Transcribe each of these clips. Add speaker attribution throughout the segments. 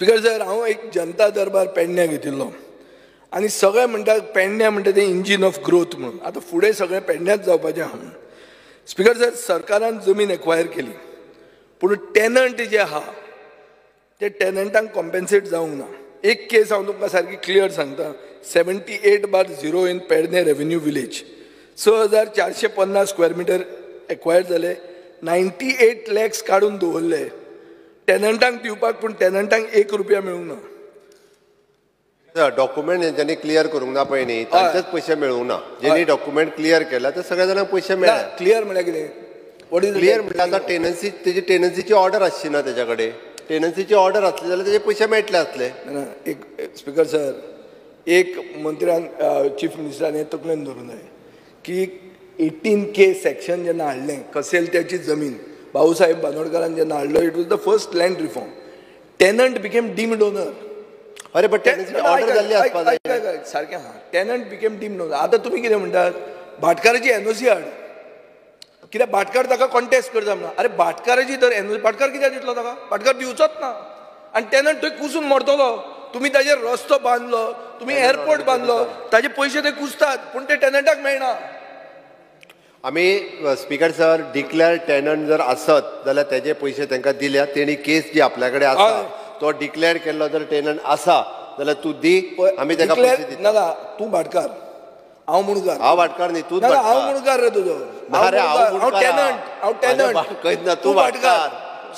Speaker 1: Speaker sir, हांव एक जनता दरबार पेडण्यां घेतिल्लो आनी सगळे म्हणटा पेडण्यां म्हणटा ते इंजीन ऑफ ग्रोथ म्हणून. आतां फुडें सगळें पेडण्याच जावपाचें आहा म्हणून. स्पीकर सर, सरकारान जमीन एक्वायर केली, पूण टेनंट जे आहा ते टेनंटांक कॉम्पेन्सेट जावंक ना. एक केस हांव तुमकां सारकी क्लियर सांगता. 78/0 in Pedne revenue village 6450 square metre acquire जाले. 98 लॅक्स काडून दवरले टेनंटांक दिवपाक, पूण टेनंटांक ₹1 मेळूंक ना.
Speaker 2: डॉक्युमेंट ज्यांनी क्लियर करूंक ना पळय न्ही, तांचेच पयशे मेळूंक ना. ज्यांनी डॉक्युमेंट क्लियर केला ते सगळ्या जाणांक पयशे मेळ्ळे.
Speaker 1: क्लियर म्हळ्यार कितें? वॉट इज
Speaker 2: क्लियर म्हणजे आतां टेनन्सी, तेजी टेनन्सीची ऑर्डर आसची ना तेच्या कडेन. टेनन्सीची ऑर्डर आसली जाल्यार तेजे पयशे मेळटले आसले.
Speaker 1: एक स्पीकर सर, एक मंत्र्यान चीफ मिनिस्टरान हें तकलेन धरूंक जाय की 18K सेक्शन जेन्ना हाडलें कसेलत्याची जमीन भाऊसाहेब बांदोडकरान जेन्ना हाडलो, it was the first land reform. Tenant became deemed owner.
Speaker 2: अरे बट टेनन्सीची ऑर्डर जाल्ली आसपाक जाय.
Speaker 1: सारकें आहा. Tenant became deemed owner. आतां तुमी कितें म्हणटात? भाटकाराची एनओसी हाड. कित्याक भाटकार ताका कॉन्टेस्ट करता म्हणून. अरे भाटकाराची तर एनओसी भाटकार कित्याक दितलो ताका? भाटकार दिवचोच ना. आनी टेनंट थंय कुसून मरतलो. तुम्ही ताजेर रस्तो बांदलो, तुम्ही एअरपोर्ट बांदलो, ताजे पयशे ते कुसतात, पूण ते टेनंटाक मेळना.
Speaker 2: आमी स्पीकर सर, डिक्लेअर टेनंट जर आसत जाल्यार तेजे पयशे तांकां दिल्या. तेणी केस जी आपल्या कडेन आसा तो डिक्लेअर केल्लो जर टेनंट आसा जाल्यार तूं दी, आमी ताका पयशे दिता.
Speaker 1: नाका, तूं भाटकार, हांव मुणकार.
Speaker 2: हांव भाटकार न्ही, तूं
Speaker 1: हांव मुणकार रे तुजो. हांव टेनंट,
Speaker 2: तूं भाटकार.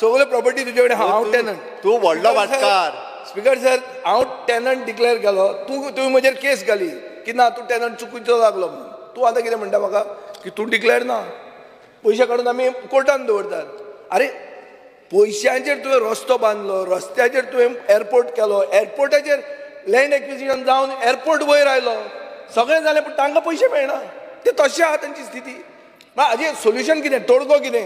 Speaker 1: सगळे प्रॉपर्टी तुजे कडेन. हांव टेनंट,
Speaker 2: तूं व्हडलो भाटकार.
Speaker 1: स्पीकर सर, हांव टेनंट डिक्लेअर केलो, तुवें म्हजेर केस घाली की ना तूं टेनंट चुकीचो लागलो म्हणून. तूं आतां कितें म्हणटा म्हाका की तूं डिक्लेअर ना, पयशे काडून आमी कोर्टान दवरतात. अरे पयशांचेर तुवें रस्तो बांदलो, रस्त्याचेर तुवें एअरपोर्ट केलो, एअरपोर्टाचेर लँड एक्विजिशन जावन एअरपोर्ट वयर आयलो, सगळें जालें, पूण तांकां पयशे मेळना. ते तशें आहा तांची स्थिती. हाजें सोल्युशन कितें? तोडगो कितें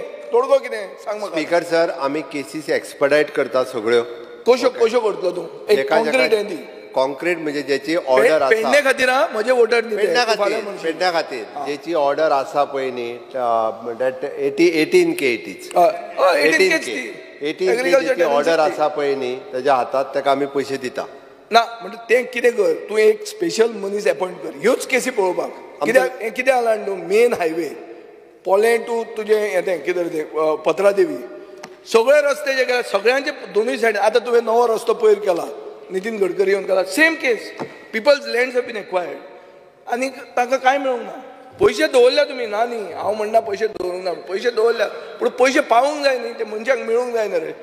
Speaker 1: सांग म्हाका.
Speaker 2: स्पीकर सर, आमी केसीस एक्सपडायट करतात सगळ्यो.
Speaker 1: कश्यो करतलो तूं? एक कॉन्क्रीट हें दी.
Speaker 2: कॉन्क्रीट म्हणजे ज्याची ऑर्डर आसा
Speaker 1: पेडणे खातीर, म्हजे वोटर
Speaker 2: पेडण्या खातीर ज्याची ऑर्डर आसा पळय न्ही, 18K it is 18K order आसा पळय न्ही, तेज्या हातात ताका आमी पयशे दिता
Speaker 1: ना. म्हणजे तें कितें कर, तूं एक स्पेशल मनीस अपॉयंट कर ह्योच केसी पळोवपाक. कित्याक कितें जाला न्हू, मेन हायवे पोलें टू तुजें येतें कितें तें पत्रादेवी, सगळे रस्ते जे केला सगळ्यांचे दोनूय सायड. आतां तुवें नवो रस्तो पयर केला, नितीन गडकरी येवन केला, same case. People's lands have been acquired आनी तांकां कांय मेळूंक ना. पयशे दवरल्या तुमी, ना न्ही, हांव म्हणना पयशे दवरूंक ना, पयशे दवरल्या, पूण पयशे पावूंक जाय न्ही, ते मनशाक मेळूंक जाय ना रे.